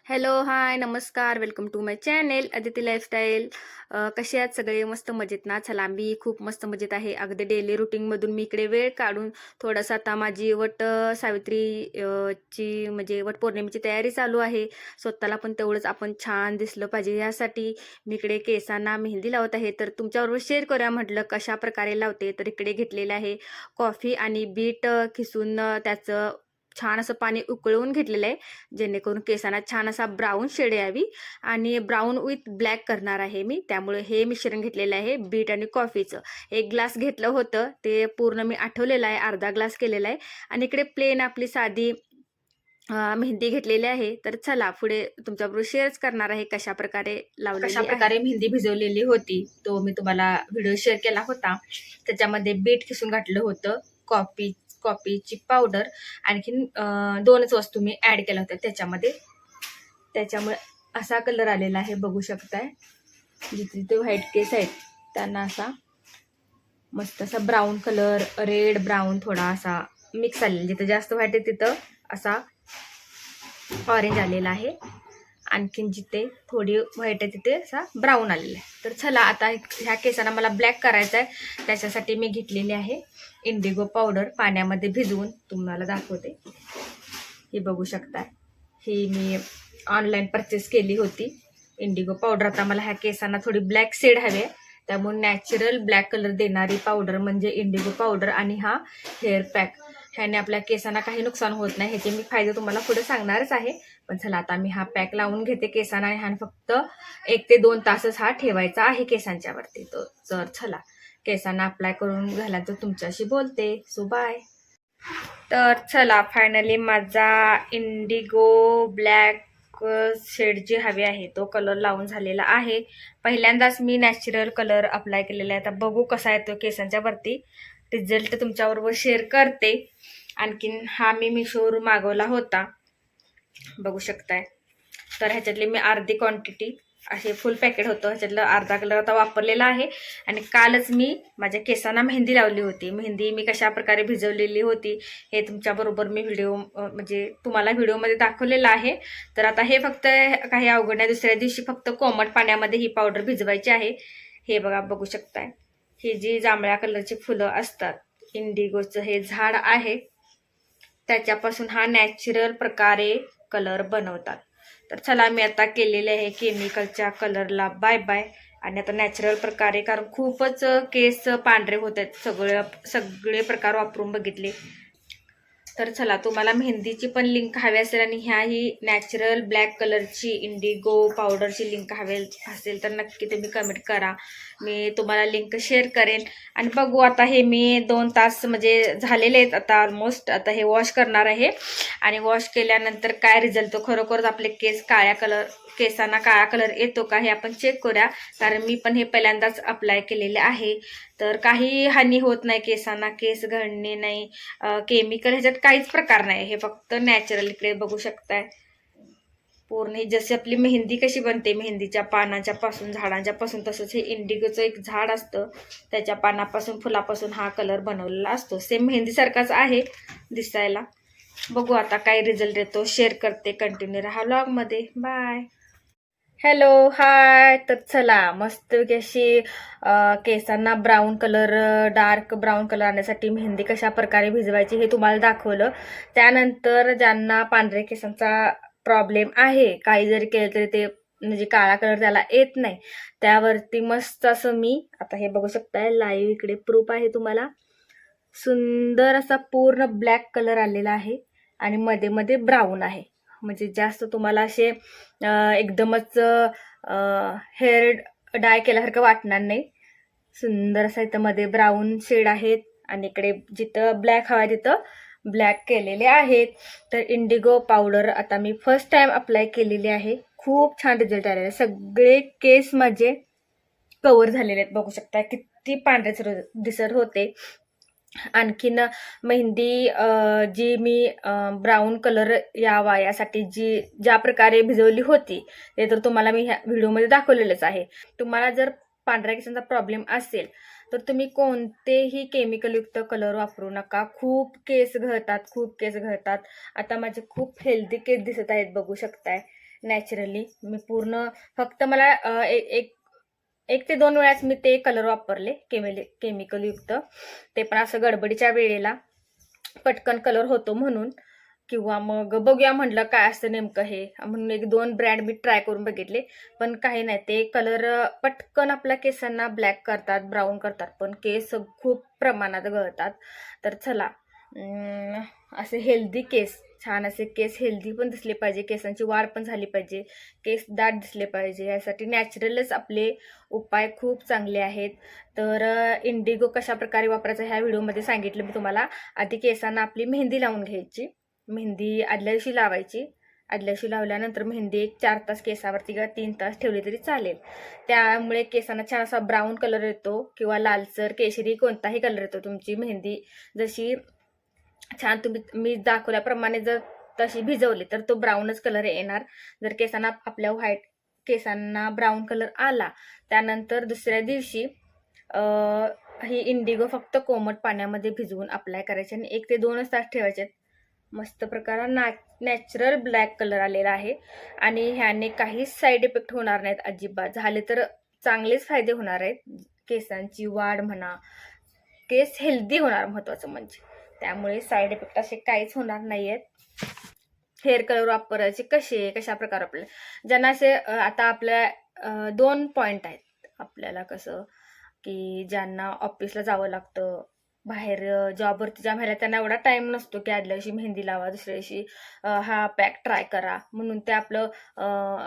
Hello, hi, नमस्कार. Welcome to my channel Aditi lifestyle. कसे आहात सगळे? मस्त मजेत ना? चला, मी खूप मस्त मजेत आहे. अगदी डेली रुटीनमधून मी इकडे वेळ काढून थोडासा आता माझी सावित्री ची म्हणजे वट पौर्णिमेची तयारी चालू आहे. स्वतःला पण तेवढंच आपण छान दिसलं पाहिजे यासाठी मी इकडे केसांना मेहंदी लावत आहे. तर तुमच्याबरोबर शेअर करूया म्हटलं कशा प्रकारे लावते. तर इकडे घेतलेलं आहे कॉफी आणि बीट खिसून त्याचं छान असं पाणी उकळवून घेतलेलं आहे, जेणेकरून केसांना छान असा ब्राऊन शेड यावी. आणि ब्राऊन विथ ब्लॅक करणार आहे मी, त्यामुळे हे मिश्रण घेतलेलं आहे बीट आणि कॉफीचं. 1 ग्लास घेतलं होतं, ते पूर्ण मी आठवलेलं आहे, अर्धा ग्लास केलेला आहे. आणि इकडे प्लेन आपली साधी मेहंदी घेतलेली आहे. तर चला पुढे तुमच्याबरोबर शेअरच करणार आहे कशा प्रकारे कशा लावलेली आहे. प्रकारे मेहंदी भिजवलेली होती तो मी तुम्हाला व्हिडिओ शेअर केला होता. त्याच्यामध्ये बीट खिसून घातलं होतं, कॉफीची पावडर, आणखीन 2च वस्तू मी ऍड केल्या होत्या त्याच्यामध्ये. त्याच्यामुळे असा कलर आलेला आहे, बघू शकताय. जिथे जिथे व्हाईट केस आहेत त्यांना असा मस्त असा ब्राऊन कलर, रेड ब्राऊन थोडा असा मिक्स आलेला. जिथे जास्त व्हाईट आहे तिथं असा ऑरेंज आलेला आहे, आणखीन जिथे थोडी व्हाईट आहे तिथे असा ब्राऊन आलेला आहे. तर चला, आता ह्या केसांना मला ब्लॅक करायचा आहे. त्याच्यासाठी मी घेतलेली आहे इंडिगो पावडर, पाण्यामध्ये भिजवून तुम्हाला दाखवते. ही बघू शकता, ही मी ऑनलाईन परचेस केली होती इंडिगो पावडर. आता मला ह्या केसांना थोडी ब्लॅक शेड हवी आहे, त्यामुळे नॅचरल ब्लॅक कलर देणारी पावडर म्हणजे इंडिगो पावडर. आणि हा हेअर पॅक, ह्याने आपल्या केसांना काही नुकसान होत नाही. ह्याचे मी फायदे तुम्हाला पुढे सांगणारच आहे. पण चला, आता मी हा पॅक लावून घेते केसांना, आणि हा फक्त 1 ते 2 तासच हा ठेवायचा आहे केसांच्या वरती. तर चला, केसांना अप्लाय करून झाल्यानंतर तुमच्याशी बोलते. So bye. तर चला, फायनली माझा इंडिगो ब्लॅक शेड जी हवी आहे तो कलर लावून झालेला आहे. पहिल्यांदाच मी नॅचरल कलर अप्लाय केलेला आहे. आता बघू कसा येतो केसांच्या वरती. रिझल्ट तुमच्याबरोबर शेअर करते. आणखीन हा मी मिशोवरून मागवला होता, बघू शकताय. तर ह्याच्यातली मी अर्धी क्वांटिटी, असे फुल पॅकेट होतं, ह्याच्यातलं अर्धा कलर आता वापरलेला आहे. आणि कालच मी माझ्या केसांना मेहंदी लावली होती. मेहंदी मी कशा प्रकारे भिजवलेली होती हे तुमच्याबरोबर मी व्हिडिओ म्हणजे तुम्हाला व्हिडिओमध्ये दाखवलेलं आहे. तर आता हे फक्त काही अवघड नाही. दुसऱ्या दिवशी फक्त कोमट पाण्यामध्ये ही पावडर भिजवायची आहे. हे बघा, बघू शकताय, ही जी जांभळ्या कलरची फुलं असतात, इंडिगोचं हे झाड आहे, त्याच्यापासून हा नॅचरल प्रकारे कलर बनवतात. तर चला, मी आता केलेले आहे केमिकलच्या कलरला बाय बाय. आणि आता नॅचरल प्रकारे, कारण खूपच केस पांढरे होत आहेत, सगळे प्रकार वापरून बघितले. तर चला, तुम्हाला मेहंदीची पण लिंक हवी असेल आणि ह्याही नॅचरल ब्लॅक कलरची इंडिगो पावडरची लिंक हवी असेल तर नक्की तुम्ही कमेंट करा, मी तुम्हाला लिंक शेअर करेन. आणि बघू, आता हे मी 2 तास म्हणजे झालेले आहेत आता ऑलमोस्ट. आता हे वॉश करणार आहे, आणि वॉश केल्यानंतर काय रिझल्ट तो, खरोखरच आपले केसांना काळा कलर येतो का हे आपण चेक करूया. कारण मी पण हे पहिल्यांदाच अप्लाय केलेले आहे. तर काही हानी होत नाही केसांना, केस गळणे नाही, केमिकल ह्याच्यात काहीच प्रकार नाही. हे फक्त नॅचरल. इकडे बघू शकताय, पूर्ण जशी आपली मेहंदी कशी बनते मेहंदीच्या पानाच्या पासून, झाडांच्या पासून, तसंच हे इंडिगोचं एक झाड असतं, त्याच्या पानापासून, फुलापासून हा कलर बनवलेला असतो. सेम मेहंदीसारखाच आहे दिसायला. बघू आता काय रिझल्ट येतो, शेअर करते. कंटिन्यू राहा व्लॉगमध्ये. बाय. हॅलो, हाय. तर चला, मस्त अशी केसांना brown colour, dark brown colour आणण्यासाठी मेहंदी कशा प्रकारे भिजवायची हे तुम्हाला दाखवलं. त्यानंतर ज्यांना पांढऱ्या केसांचा प्रॉब्लेम आहे, काही जरी केलं तरी ते म्हणजे काळा कलर त्याला येत नाही, त्यावरती मस्त असं मी आता हे बघू शकताय, लाईव्ह इकडे प्रूफ आहे तुम्हाला. सुंदर असा पूर्ण ब्लॅक कलर आलेला आहे, आणि मध्ये मध्ये ब्राऊन आहे. म्हणजे जास्त तुम्हाला असे एकदमच हेअर डाय केल्यासारखं वाटणार नाही. सुंदर असं इथं मध्ये ब्राऊन शेड आहेत, आणि इकडे जिथं ब्लॅक हवा तिथं ब्लॅक केलेले आहेत. तर इंडिगो पावडर आता मी फर्स्ट टाइम अप्लाय केलेली आहे. खूप छान रिझल्ट आलेला आहे. सगळे केस माझे कव्हर झालेले आहेत, बघू शकता किती पांढरे दिसत होते. आणखीन मेहंदी जी मी ब्राऊन कलर यावा यासाठी ज्या प्रकारे भिजवली होती ते तर तुम्हाला मी ह्या व्हिडिओमध्ये दाखवलेलंच आहे. तुम्हाला जर पांढऱ्या केसांचा प्रॉब्लेम असेल तर तुम्ही कोणतेही केमिकलयुक्त कलर वापरू नका. खूप केस गळतात. आता माझे खूप हेल्दी केस दिसत आहेत, बघू शकताय. नॅचरली मी पूर्ण फक्त मला एक ते 2 वेळाच मी ते कलर वापरले केमिकलयुक्त, ते पण असं गडबडीच्या वेळेला पटकन कलर होतो म्हणून, किंवा मग बघूया म्हटलं काय असतं नेमकं हे म्हणून 1-2 ब्रँड मी ट्राय करून बघितले, पण काही नाही, ते कलर पटकन आपल्या केसांना ब्लॅक करतात, ब्राऊन करतात, पण केस खूप प्रमाणात गळतात. तर चला, असे हेल्दी केस, छान असे केस हेल्दी पण दिसले पाहिजे, केसांची वाढ पण झाली पाहिजे, केस दाट दिसले पाहिजे, यासाठी नॅचरलच आपले उपाय खूप चांगले आहेत. तर इंडिगो कशा प्रकारे वापरायचा ह्या व्हिडिओमध्ये सांगितलं मी तुम्हाला. आधी केसांना आपली मेहंदी लावून घ्यायची, मेहंदी आदल्या दिवशी लावायची, आदल्या दिवशी लावल्यानंतर मेहंदी 4 तास केसावरती किंवा 3 तास ठेवली तरी चालेल. त्यामुळे केसांना छान असा ब्राऊन कलर येतो, किंवा लालसर केशरी कोणताही कलर येतो. तुमची मेहंदी जशी छान मी दाखवल्याप्रमाणे जर तशी भिजवली तर तो ब्राऊनच कलर येणार. जर केसांना आपल्या केसांना ब्राऊन कलर आला, त्यानंतर दुसऱ्या दिवशी ही इंडिगो फक्त कोमट पाण्यामध्ये भिजवून अप्लाय करायचे आणि 1 ते 2 तास ठेवायचे. मस्त प्रकारे नॅचरल ब्लॅक कलर आलेला आहे आणि ह्याने काहीच साईड इफेक्ट होणार नाहीत अजिबात. झाले तर चांगलेच फायदे होणार आहेत. केसांची वाढ म्हणा, केस हेल्दी होणार महत्वाचं म्हणजे, त्यामुळे साईड इफेक्ट असे काहीच होणार नाहीयेत. हेअर कलर वापरायचे कशा प्रकारे आपल्याला, ज्यांना असे आता आपल्या 2 पॉइंट आहेत आपल्याला, कसं की ज्यांना ऑफिसला जावं लागतं, बाहेर जॉबवरती ज्या महिला, त्यांना एवढा टाइम नसतो की आदल्या दिवशी मेहंदी लावा, दुसऱ्या दिवशी हा पॅक ट्राय करा, म्हणून ते आपलं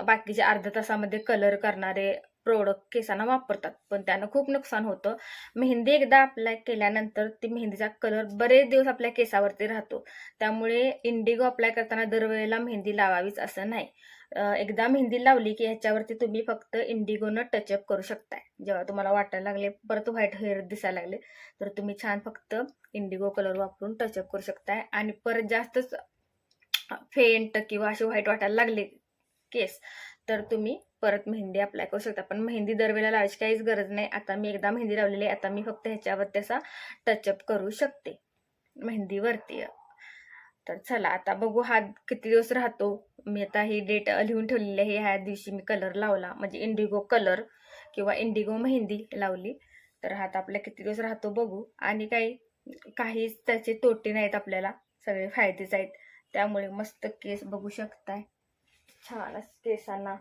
बाकीच्या अर्ध्या तासामध्ये कलर करणारे प्रोडक्ट केसांना वापरतात, पण त्यानं खूप नुकसान होतं. मेहंदी एकदा अप्लाय केल्यानंतर ती मेहंदीचा कलर बरेच दिवस आपल्या केसावरती राहतो. त्यामुळे इंडिगो अप्लाय करताना दरवेळेला मेहंदी लावावीच असं नाही. एकदा मेहंदी लावली की ह्याच्यावरती तुम्ही फक्त इंडिगोनं टचअप करू शकताय. जेव्हा तुम्हाला वाटायला लागले परत व्हाईट हेअर दिसायला लागले, तर तुम्ही छान फक्त इंडिगो कलर वापरून टचअप करू शकताय. आणि परत जास्तच फेंट किंवा असे व्हाईट वाटायला लागले केस, तर तुम्ही परत मेहंदी अप्लाय करू शकता. पण मेहंदी दरवेळेला लावायची काहीच गरज नाही. आता मी एकदा मेहंदी लावलेली आहे, आता मी फक्त ह्याच्यावरती असा टचअप करू शकते मेहंदीवरती. तर चला आता बघू हा किती दिवस राहतो. मी आता ही डेट लिहून ठेवलेली आहे. ह्या दिवशी मी कलर लावला, म्हणजे इंडिगो कलर किंवा इंडिगो मेहंदी लावली, तर हा आता आपल्या किती दिवस राहतो बघू. आणि काहीच त्याचे तोटे नाहीत, आपल्याला सगळे फायदेच आहेत. त्यामुळे मस्त केस बघू शकताय, छान केसांना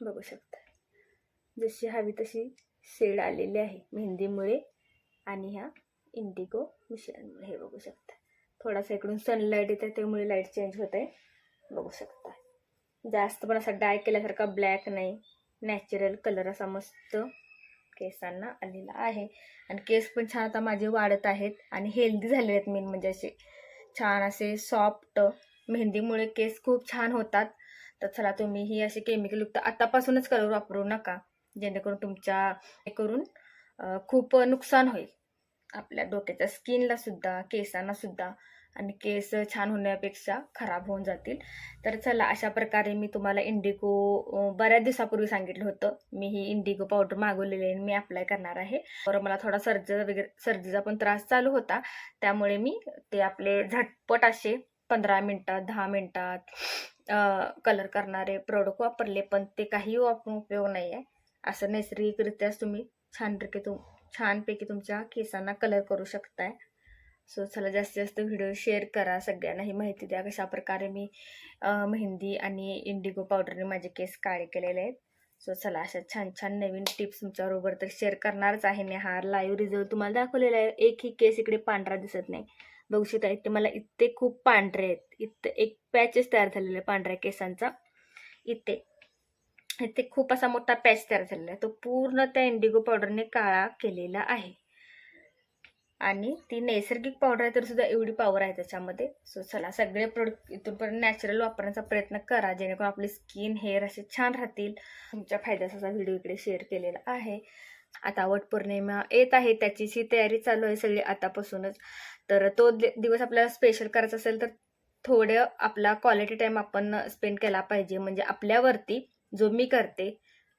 बघू शकताय, जशी हवी तशी शेड आलेली आहे मेहंदीमुळे आणि ह्या इंडिगो मिश्रणमुळे. हे बघू शकता, थोडासा इकडून सनलाईट येते त्यामुळे लाईट चेंज होते, बघू शकता. जास्त पण असा डाय केल्यासारखा ब्लॅक नाही, नॅचरल कलर असा मस्त केसांना आलेला आहे. आणि केस पण छान आता माझे वाढत आहेत आणि हेल्दी झाले आहेत. मेन म्हणजे असे छान असे सॉफ्ट, मेहंदीमुळे केस खूप छान होतात. तर चला, तुम्ही ही असे केमिकलयुक्त आतापासूनच कलर वापरू नका, जेणेकरून खूप नुकसान होईल आपल्या डोक्याच्या स्किनला सुद्धा, केसांना सुद्धा, आणि केस छान होण्यापेक्षा खराब होऊन जातील. तर चला, अशा प्रकारे मी तुम्हाला इंडिगो बऱ्याच दिवसापूर्वी सांगितलं होतं. मी ही इंडिगो पावडर मागवलेली आहे, मी अप्लाय करणार आहे. बरं, मला थोडा सर्दीचा पण त्रास चालू होता, त्यामुळे मी ते आपले झटपट असे 15 मिनिटात 10 मिनिटात कलर करणारे प्रोडक्ट वापरले, पण ते काही वापरून उपयोग नाही आहे. असं नैसर्गिकरित्याच तुम्ही छानपैकी तुमच्या केसांना कलर करू शकताय. सो चला, जास्तीत जास्त व्हिडिओ शेअर करा, सगळ्यांना ही माहिती द्या कशा प्रकारे मी मेहंदी आणि इंडिगो पावडरने माझे केस काळे केलेले आहेत. सो चला, अशा छान छान नवीन टिप्स तुमच्याबरोबर तर शेअर करणारच आहे. मी हा लाईव्ह रिझल्ट तुम्हाला दाखवलेला आहे. एकही केस इकडे पांढरा दिसत नाही, बघू शकता. इथे मला इथे खूप पांढरे आहेत, इथे एक पॅचेस तयार झालेला आहे पांढऱ्या केसांचा. इथे खूप असा मोठा पॅच तयार झालेला आहे, तो पूर्ण त्या इंडिगो पावडरने काळा केलेला आहे. आणि ती नैसर्गिक पावडर आहे तर सुद्धा एवढी पॉवर आहे त्याच्यामध्ये. सो चला, सगळे प्रोडक्ट इथूनपर्यंत नॅचरल वापरण्याचा प्रयत्न करा, जेणेकरून आपली स्किन हेअर असे छान राहतील. तुमच्या फायद्याचा व्हिडिओ इकडे शेअर केलेला आहे. आता वटपौर्णिमा येत आहे, त्याचीही तयारी चालू आहे सगळी आतापासूनच. तर तो दिवस आपल्याला स्पेशल करायचा असेल तर थोडं आपला क्वालिटी टाइम आपण स्पेंड केला पाहिजे, म्हणजे आपल्यावरती, जो मी करते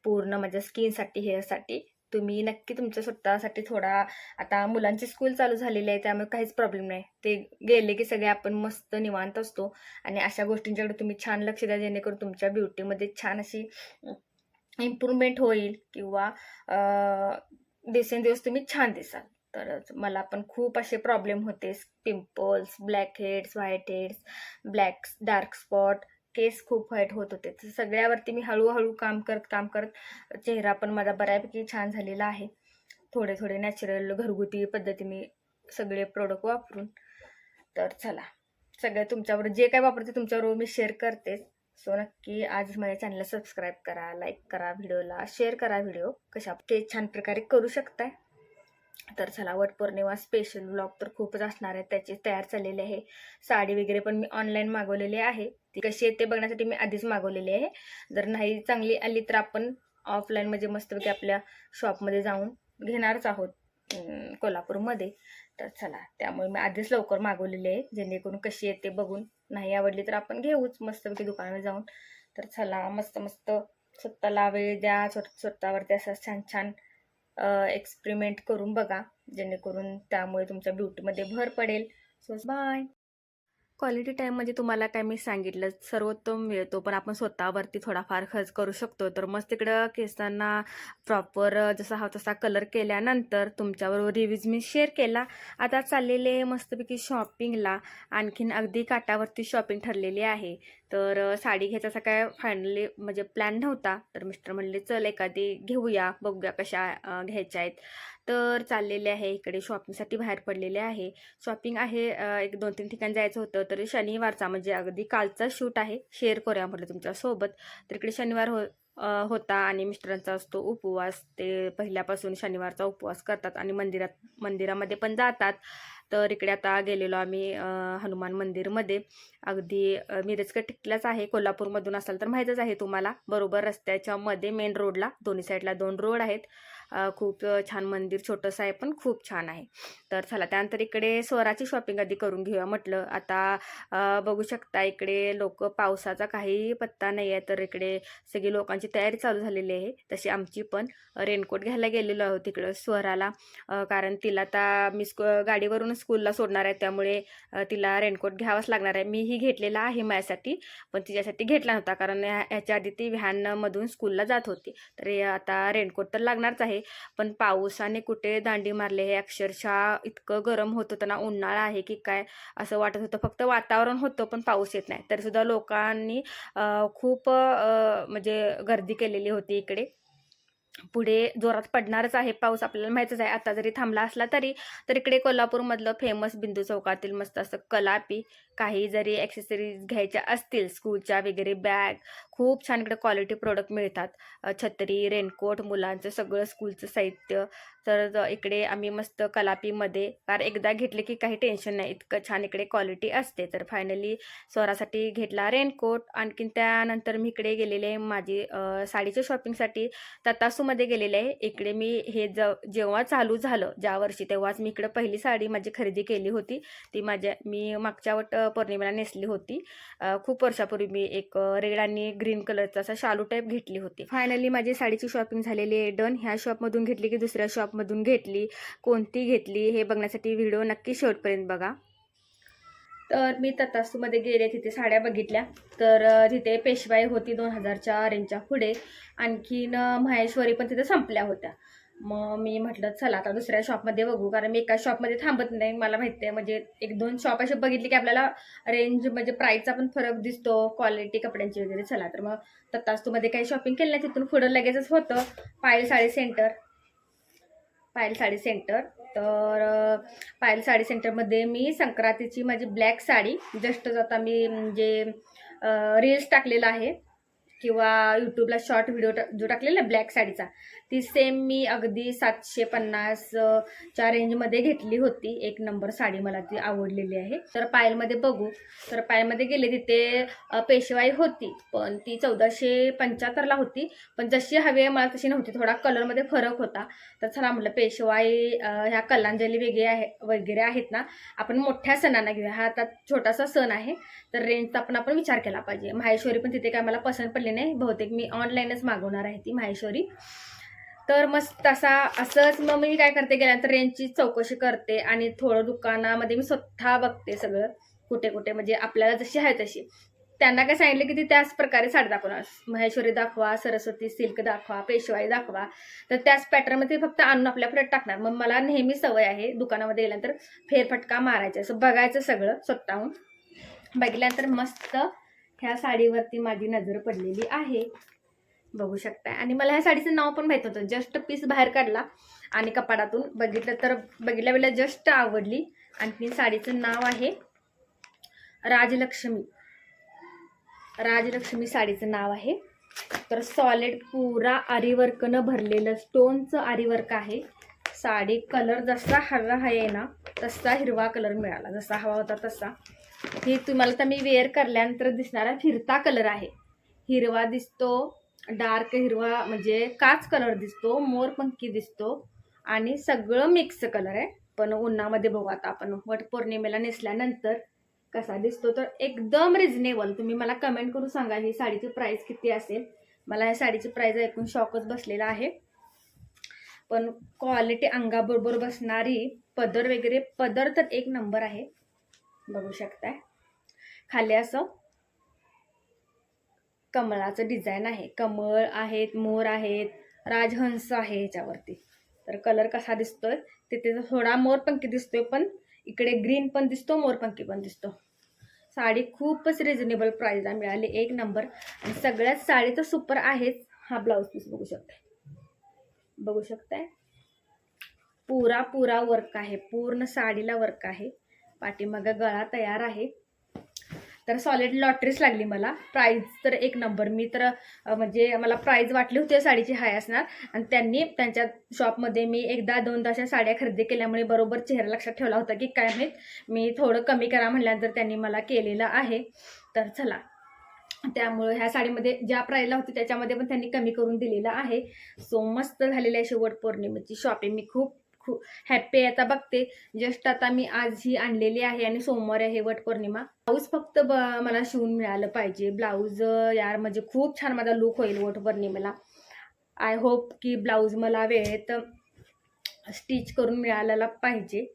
पूर्ण माझ्या स्किनसाठी, हेअरसाठी, तुम्ही नक्की तुमच्या स्वतःसाठी थोडा, आता मुलांची स्कूल चालू झालेली आहे त्यामुळे काहीच प्रॉब्लेम नाही, ते गेले की सगळे आपण मस्त निवांत असतो. आणि अशा गोष्टींच्याकडे तुम्ही छान लक्ष द्या जेणेकरून तुमच्या ब्युटीमध्ये छान अशी इम्प्रूव्हमेंट होईल किंवा दिवसेंदिवस तुम्ही छान दिसाल. तर मला पण खूप असे प्रॉब्लेम होते, pimples, blackheads, whiteheads, black dark spot, केस खूप व्हाईट होत होते. तर सगळ्यावरती मी हळूहळू काम करत चेहरा पण माझा बऱ्यापैकी छान झालेला आहे. थोडे थोडे नॅचरल घरगुती पद्धतीने सगळे प्रोडक्ट वापरून. तर चला, सगळं तुमच्यावर जे काय वापरते तुमच्याबरोबर मी शेअर करतेच. सो नक्की आज माझ्या चॅनलला सबस्क्राईब करा, लाईक करा, व्हिडिओला शेअर करा. व्हिडिओ कशा ते छान प्रकारे करू शकताय. तर चला, वटपौर्णिमा स्पेशल ब्लॉग तर खूपच असणार आहे, त्याची तयार चाललेली आहे. साडी वगैरे पण मी ऑनलाईन मागवलेली आहे, ती कशी येते बघण्यासाठी मी आधीच मागवलेली आहे. जर नाही चांगली आली तर आपण ऑफलाईन म्हणजे मस्तपैकी आपल्या शॉपमध्ये जाऊन घेणारच आहोत कोल्हापूरमध्ये. तर चला, त्यामुळे मी आधीच लवकर मागवलेली आहे जेणेकरून कशी येते बघून, नाही आवडली तर आपण घेऊच मस्तपैकी दुकानावर जाऊन. तर चला, मस्त मस्त स्वतःला वेळ द्या, स्वतःवरती असं छान छान एक्सपेरिमेंट करून बघा जेणेकरून त्यामुळे तुमच्या ब्युटीमध्ये भर पडेल. So bye. क्वालिटी टाईम म्हणजे तुम्हाला काय मी सांगितलं सर्वोत्तम मिळतो, पण आपण स्वतःवरती थोडाफार खर्च करू शकतो. तर मस्त तिकडं केसांना प्रॉपर जसा हवा तसा कलर केल्यानंतर तुमच्याबरोबर रिव्ह्यूज मी शेअर केला. आता चाललेले मस्तपैकी शॉपिंगला, आणखीन अगदी काटावरती शॉपिंग ठरलेली आहे. तर साडी घ्यायचा काय फायनली म्हणजे प्लॅन नव्हता, तर मिस्टर म्हणले चल एखादी घेऊया, बघूया कशा घ्यायच्या आहेत. तर चाललेले आहे इकडे शॉपिंगसाठी बाहेर पडलेले आहे. शॉपिंग आहे, एक 2-3 ठिकाणी जायचं होतं. तर शनिवारचा म्हणजे अगदी कालचा शूट आहे, शेअर करूया म्हटलं तुमच्यासोबत. तर इकडे शनिवार होता आणि मिस्टरांचा असतो उपवास. ते पहिल्यापासून शनिवारचा उपवास करतात आणि मंदिरामध्ये पण जातात. तर इकडे आता गेलेलो आम्ही हनुमान मंदिरमध्ये. अगदी मिरजकडे टिकलाच आहे, कोल्हापूरमधून असाल तर माहीतच आहे तुम्हाला. बरोबर रस्त्याच्या मध्ये मेन रोडला दोन्ही साईडला 2 रोड आहेत. खूप छान मंदिर, छोटंसं आहे पण खूप छान आहे. तर चला, त्यानंतर इकडे स्वराची शॉपिंग आधी करून घेऊया म्हटलं. आता बघू शकता इकडे लोक, पावसाचा काही पत्ता नाही आहे, तर इकडे सगळी लोकांची तयारी चालू झालेली आहे. तशी आमची पण रेनकोट घ्यायला गेलेलो आहोत तिकडं स्वराला, कारण तिला आता मी गाडीवरून स्कूलला सोडणार आहे त्यामुळे तिला रेनकोट घ्यावाच लागणार आहे. मीही घेतलेला आहे माझ्यासाठी, पण तिच्यासाठी घेतला नव्हता कारण ह्याच्या आधी ती व्हॅनमधून स्कूलला जात होती. तर आता रेनकोट तर लागणारच आहे. पण पावसाने कुठे दांडी मारले, हे अक्षरशः इतकं गरम होत होतं ना, उन्हाळा आहे की काय असं वाटत होतं. फक्त वातावरण होतं पण पाऊस येत नाही. तरीसुद्धा लोकांनी खूप म्हणजे गर्दी केलेली होती इकडे. पुढे जोरात पडणारच आहे पाऊस, आपल्याला माहीतच आहे. आता जरी थांबला असला तरी. तर इकडे कोल्हापूरमधलं फेमस बिंदू चौकातील मस्त असं कलापी, काही जरी ॲक्सेसरीज घ्यायच्या असतील स्कूलच्या वगैरे, बॅग, खूप छान इकडे क्वालिटी प्रोडक्ट मिळतात. छत्री, रेनकोट, मुलांचं सगळं स्कूलचं साहित्य. तर इकडे आम्ही मस्त कलापीमध्ये, कारण एकदा घेतले की काही टेन्शन नाही, इतकं छान इकडे क्वालिटी असते. तर फायनली स्वरासाठी घेतला रेनकोट. आणखीन त्यानंतर मी इकडे गेलेले माझी साडीच्या शॉपिंगसाठी ततासूमध्ये गेलेले आहे. इकडे मी हे जेव्हा चालू झालं ज्या वर्षी, तेव्हाच मी इकडे पहिली साडी माझी खरेदी केली होती. ती मी मागच्या पौर्णिमेला नेसली होती. खूप वर्षापूर्वी मी एक रेड आणि ग्रीन कलरचा असा शालू टाईप घेतली होती. फायनली माझी साडीची शॉपिंग झालेली आहे डन. ह्या शॉपमधून घेतली की दुसऱ्या शॉपमधून घेतली, कोणती घेतली हे बघण्यासाठी व्हिडिओ नक्की शेवटपर्यंत बघा. तर मी ततासूमध्ये गेले, तिथे साड्या बघितल्या. तर तिथे पेशवाई होती 2000च्या रेंजच्या पुढे. आणखीन महेश्वरी पण तिथे संपल्या होत्या. मग मी म्हटलं चला आता दुसऱ्या शॉपमध्ये बघू, कारण मी एका शॉपमध्ये थांबत नाही. मला माहिती आहे म्हणजे 1-2 शॉप असे बघितले की आपल्याला रेंज म्हणजे प्राईसचा पण फरक दिसतो, क्वालिटी कपड्यांची वगैरे. चला तर मग ततासूमध्ये काही शॉपिंग केली नाही. तिथून पुढं लगेचच होतं पायल साडी सेंटर. तर पायल साडी सेंटरमध्ये मी संक्रांतीची माझी ब्लॅक साडी, जस्टच आता मी म्हणजे रील्स टाकलेला आहे किंवा यूट्यूबला शॉर्ट व्हिडिओ जो टाकलेला ब्लॅक साडीचा, ती सेम मी अगदी 750च्या रेंजमध्ये घेतली होती. 1 नंबर साडी, मला ती आवडलेली आहे. तर पायलमध्ये बघू. तर पायलमध्ये गेले, तिथे पेशवाई होती पण ती 1475ला होती. पण जशी हवी आहे मला तशी नव्हती, थोडा कलरमध्ये फरक होता. तर चला म्हटलं पेशवाई ह्या कलांजली वगैरे आहेत ना, आपण मोठ्या सणांना घेऊया. हा आता छोटासा सण आहे तर रेंजचा पण आपण विचार केला पाहिजे. माहेश्वरी पण तिथे काय मला पसंत पडली नाही, बहुतेक मी ऑनलाईनच मागवणार आहे ती माहेश्वरी. तर मस्त असंच मग मी काय करते, गेल्यानंतर रेंजची चौकशी करते आणि थोडं दुकानामध्ये मी स्वतः बघते सगळं कुठे कुठे, म्हणजे आपल्याला जशी आहे तशी. त्यांना काय सांगितलं की ती त्याच प्रकारे साडी दाखवणार, महेश्वरी दाखवा, सरस्वती सिल्क दाखवा, पेशवाई दाखवा, तर त्याच पॅटर्नमध्ये फक्त आणून आपल्याकडे टाकणार. मग मला नेहमी सवय आहे दुकानामध्ये गेल्यानंतर फेरफटका मारायचा, असं बघायचं सगळं स्वतःहून. बघितल्यानंतर मस्त ह्या साडीवरती माझी नजर पडलेली आहे, बघू शकताय. आणि मला ह्या साडीचं नाव पण माहित होतं, जस्ट पीस बाहेर काढला आणि कपाटातून बघितलं तर बघितल्या वेळेला जस्ट आवडली. आणि साडीचं नाव आहे राजलक्ष्मी. राजलक्ष्मी साडीचं नाव आहे. तर सॉलिड पुरा आरीवर्कनं भरलेलं स्टोनचं आरीवर्क आहे. साडी कलर जसा हवा आहे ना तसा हिरवा कलर मिळाला, जसा हवा होता तसा. हे तुम्हाला तर मी वेअर करल्यानंतर दिसणारा फिरता कलर आहे. हिरवा दिसतो, डार्क हिरवा म्हणजे काच कलर दिसतो, मोरपंखी दिसतो आणि सगळं मिक्स कलर आहे. पण उन्हामध्ये बघू आता आपण वटपौर्णिमेला नेसल्यानंतर कसा दिसतो. तर एकदम रिजनेबल. तुम्ही मला कमेंट करून सांगा ही साडीची प्राइस किती असेल. मला या साडीची प्राइस ऐकून शॉकच बसलेला आहे. पण क्वालिटी अंगाबरोबर बसणारी, पदर वगैरे, पदर तर एक नंबर आहे, बघू शकताय. खाली असं कमळाचं डिझाईन आहे, कमळ आहेत, मोर आहेत, राजहंस आहे ह्याच्यावरती. तर कलर कसा दिसतोय, तिथे थोडा मोरपंखी दिसतोय, पण इकडे ग्रीन पण दिसतो, मोरपंखी पण दिसतो. साडी खूपच रिजनेबल प्राइसला मिळाली, एक नंबर. आणि सगळ्यात साडी तर सुपर आहेच. हा ब्लाऊज पीस बघू शकताय. पुरा वर्क आहे, पूर्ण साडीला वर्क आहे. पाठीमागे गळा तयार आहे. तर सॉलिड लॉटरीच लागली मला. प्राइस तर एक नंबर. मी तर म्हणजे मला प्राइस वाटली होती साडीची हाय असणार. आणि त्यांनी त्यांच्या शॉपमध्ये मी एकदा दोनदा अशा साड्या खरेदी केल्यामुळे बरोबर चेहरा लक्षात ठेवला होता की काय माहीत मी थोडं कमी करा म्हटल्यानंतर त्यांनी मला केलेलं आहे. तर चला, त्यामुळे ह्या साडीमध्ये ज्या प्राइसला होती त्याच्यामध्ये पण त्यांनी कमी करून दिलेलं आहे. सो मस्त झालेली आहे शेवट पौर्णिमेची शॉपिंग. मी खूप हॅप्पी आहे. आता बघते, जस्ट आता मी आज ही आणलेली आहे आणि सोमवार आहे वट पौर्णिमा. ब्लाऊज फक्त मला शिवून मिळालं पाहिजे. ब्लाऊज यार म्हणजे खूप छान माझा लुक होईल वट पौर्णिमेला. आय होप की ब्लाऊज मला वेळेत स्टिच करून मिळालेला पाहिजे.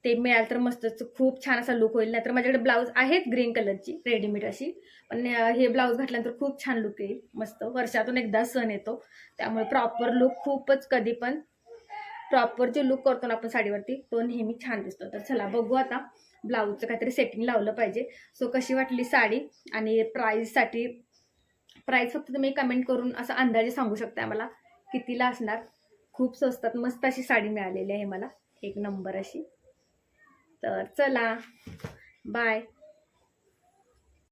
ते मिळालं तर मस्तच खूप छान असा लुक होईल. नाहीतर माझ्याकडे ब्लाऊज आहेत ग्रीन कलरची रेडीमेड अशी, पण हे ब्लाऊज घातल्यानंतर खूप छान लुक येईल. मस्त वर्षातून एकदा सण येतो, त्यामुळे प्रॉपर लुक खूपच, कधी पण प्रॉपर जे लुक करतो ना आपण साडीवरती तो नेहमी छान दिसतो. तर चला बघू आता, ब्लाऊजचं काहीतरी सेटिंग लावलं पाहिजे. सो कशी वाटली साडी आणि प्राईससाठी, प्राईस फक्त तुम्ही कमेंट करून असं अंदाजे सांगू शकता मला कितीला असणार. खूप स्वस्तात मस्त अशी साडी मिळालेली आहे मला, एक नंबर अशी. तर चला, बाय.